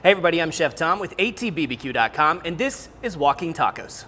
Hey everybody, I'm Chef Tom with atbbq.com, and this is Walking Tacos.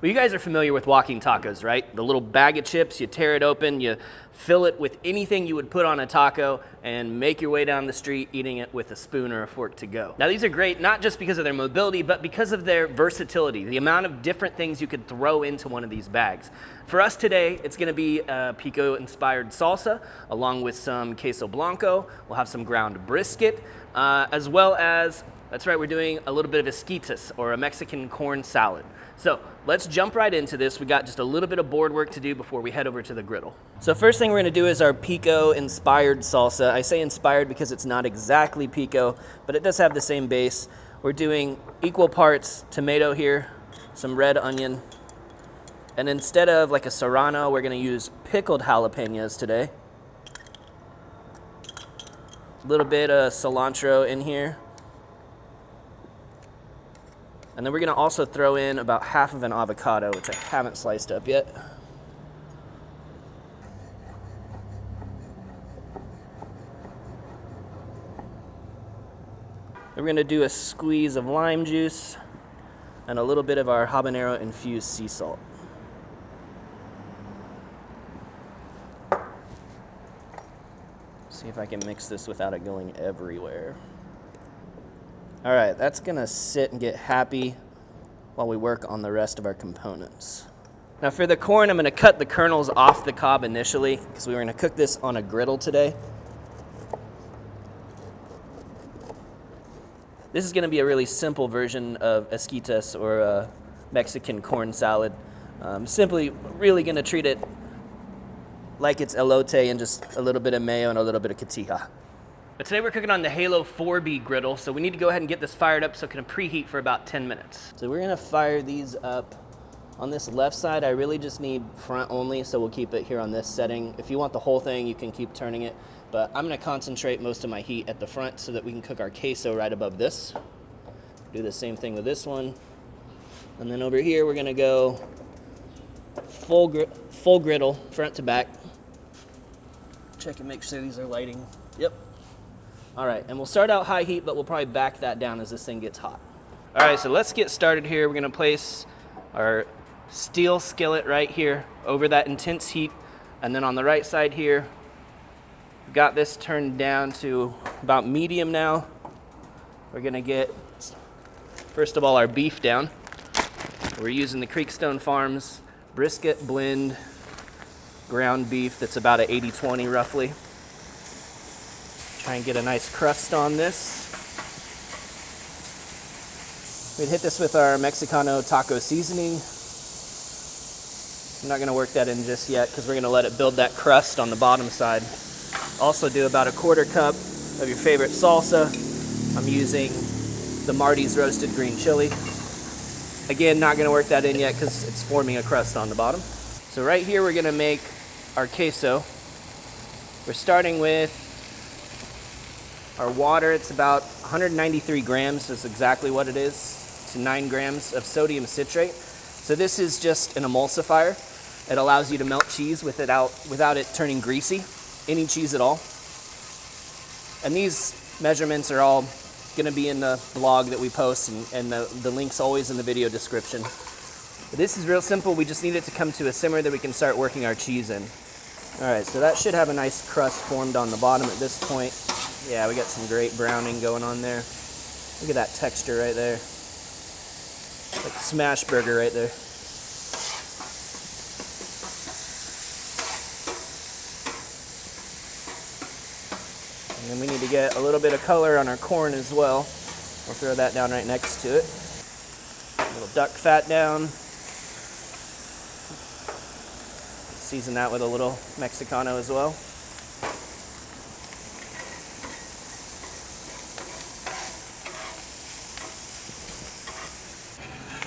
Well, you guys are familiar with walking tacos, right? The little bag of chips, you tear it open, you fill it with anything you would put on a taco, and make your way down the street eating it with a spoon or a fork to go. Now these are great not just because of their mobility, but because of their versatility, the amount of different things you could throw into one of these bags. For us today, it's gonna be a pico-inspired salsa, along with some queso blanco. We'll have some ground brisket, as well as, that's right, we're doing a little bit of esquites, or a Mexican corn salad. So let's jump right into this. We got just a little bit of board work to do before we head over to the griddle. So first thing we're gonna do is our pico-inspired salsa. I say inspired because it's not exactly pico, but it does have the same base. We're doing equal parts tomato here, some red onion, and instead of like a serrano, we're gonna use pickled jalapenos today. A little bit of cilantro in here. And then we're gonna also throw in about half of an avocado, which I haven't sliced up yet. Then we're gonna do a squeeze of lime juice and a little bit of our habanero infused sea salt. See if I can mix this without it going everywhere. All right, that's gonna sit and get happy while we work on the rest of our components. Now for the corn, I'm gonna cut the kernels off the cob initially because we were gonna cook this on a griddle today. This is gonna be a really simple version of esquites, or a Mexican corn salad. Simply really gonna treat it like it's elote and just a little bit of mayo and a little bit of cotija. But today we're cooking on the Halo 4B griddle, so we need to go ahead and get this fired up so it can preheat for about 10 minutes. So we're gonna fire these up. On this left side, I really just need front only, so we'll keep it here on this setting. If you want the whole thing, you can keep turning it, but I'm gonna concentrate most of my heat at the front so that we can cook our queso right above this. Do the same thing with this one. And then over here, we're gonna go full griddle, front to back. Check and make sure these are lighting. Yep. All right, and we'll start out high heat, but we'll probably back that down as this thing gets hot. All right, so let's get started here. We're gonna place our steel skillet right here over that intense heat. And then on the right side here, we've got this turned down to about medium now. We're gonna get, first of all, our beef down. We're using the Creekstone Farms brisket blend ground beef that's about a 80-20 roughly. Try and get a nice crust on this. We'd hit this with our Mexicano taco seasoning. I'm not gonna work that in just yet because we're gonna let it build that crust on the bottom side. Also do about a quarter cup of your favorite salsa. I'm using the Marty's roasted green chili. Again, not gonna work that in yet because it's forming a crust on the bottom. So right here we're gonna make our queso. We're starting with our water. It's about 193 grams, that's exactly what it is, to 9 grams of sodium citrate. So this is just an emulsifier. It allows you to melt cheese without it turning greasy, any cheese at all. And these measurements are all gonna be in the blog that we post, and the link's always in the video description. But this is real simple. We just need it to come to a simmer that we can start working our cheese in. All right, so that should have a nice crust formed on the bottom at this point. Yeah, we got some great browning going on there. Look at that texture right there. Like a smash burger right there. And then we need to get a little bit of color on our corn as well. We'll throw that down right next to it. A little duck fat down. Season that with a little Mexicano as well.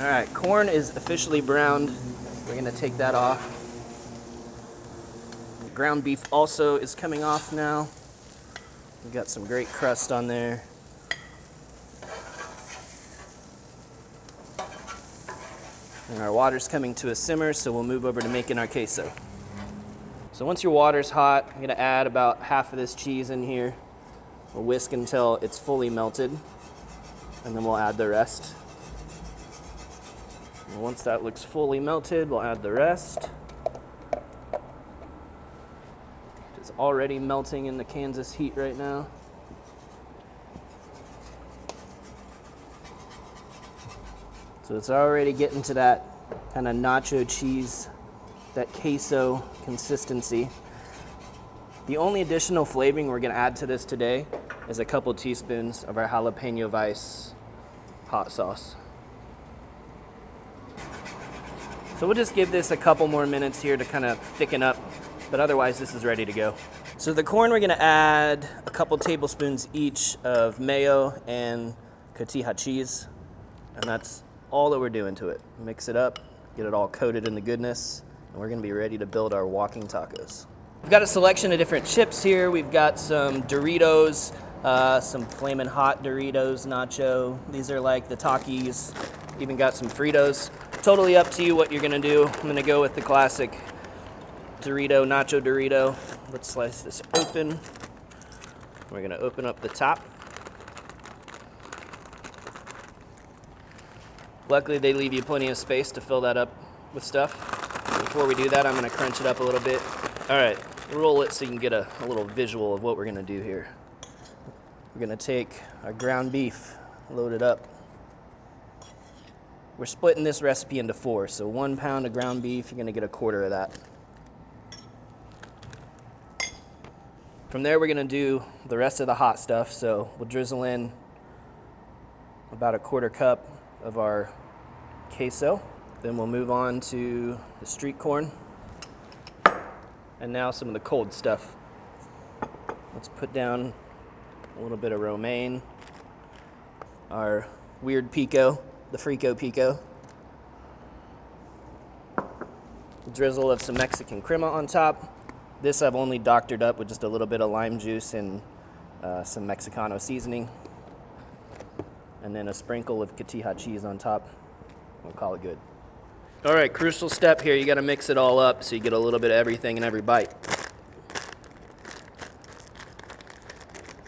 All right, corn is officially browned. We're gonna take that off. Ground beef also is coming off now. We've got some great crust on there. And our water's coming to a simmer, so we'll move over to making our queso. So So once your water's hot, I'm gonna add about half of this cheese in here. We'll whisk until it's fully melted, and then we'll add the rest. And once that looks fully melted, we'll add the rest. It's already melting in the Kansas heat right now. So it's already getting to that kind of nacho cheese, that queso consistency. The only additional flavoring we're gonna add to this today is a couple teaspoons of our jalapeno vice hot sauce. So we'll just give this a couple more minutes here to kind of thicken up, but otherwise this is ready to go. So the corn, we're gonna add a couple tablespoons each of mayo and cotija cheese, and that's all that we're doing to it. Mix it up, get it all coated in the goodness, and we're gonna be ready to build our walking tacos. We've got a selection of different chips here. We've got some Doritos, some Flamin' Hot Doritos Nacho. These are like the Takis. Even got some Fritos. Totally up to you what you're gonna do. I'm gonna go with the classic Dorito, Nacho Dorito. Let's slice this open. We're gonna open up the top. Luckily, they leave you plenty of space to fill that up with stuff. Before we do that, I'm gonna crunch it up a little bit. All right, roll it so you can get a little visual of what we're gonna do here. We're gonna take our ground beef, load it up. We're splitting this recipe into 4, so 1 pound of ground beef, you're gonna get a quarter of that. From there, we're gonna do the rest of the hot stuff, so we'll drizzle in about a quarter cup of our queso. Then we'll move on to the street corn. And now some of the cold stuff. Let's put down a little bit of romaine, our weird pico, the frico pico. A drizzle of some Mexican crema on top. This I've only doctored up with just a little bit of lime juice and some Mexicano seasoning. And then a sprinkle of cotija cheese on top. We'll call it good. All right, crucial step here. You gotta mix it all up so you get a little bit of everything in every bite.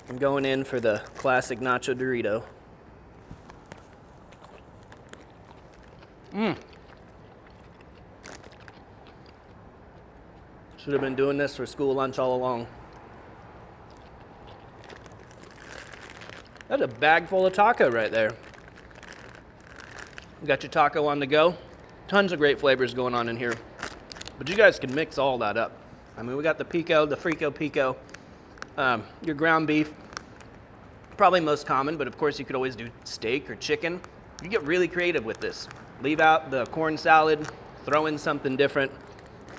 I'm going in for the classic Nacho Dorito. Should have been doing this for school lunch all along. That's a bag full of taco right there. You got your taco on the go. Tons of great flavors going on in here. But you guys can mix all that up. I mean, we got the pico, the frico pico, your ground beef, probably most common, but of course you could always do steak or chicken. You get really creative with this. Leave out the corn salad, throw in something different.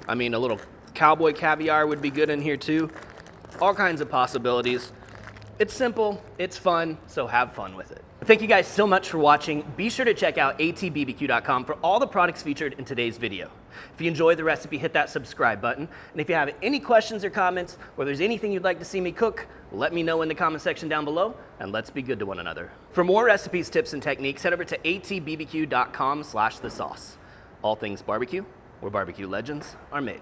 I mean, a little cowboy caviar would be good in here too. All kinds of possibilities. It's simple, it's fun, so have fun with it. Thank you guys so much for watching. Be sure to check out atbbq.com for all the products featured in today's video. If you enjoyed the recipe, hit that subscribe button. And if you have any questions or comments, or there's anything you'd like to see me cook, let me know in the comment section down below, and let's be good to one another. For more recipes, tips, and techniques, head over to atbbq.com/thesauce. All things barbecue, where barbecue legends are made.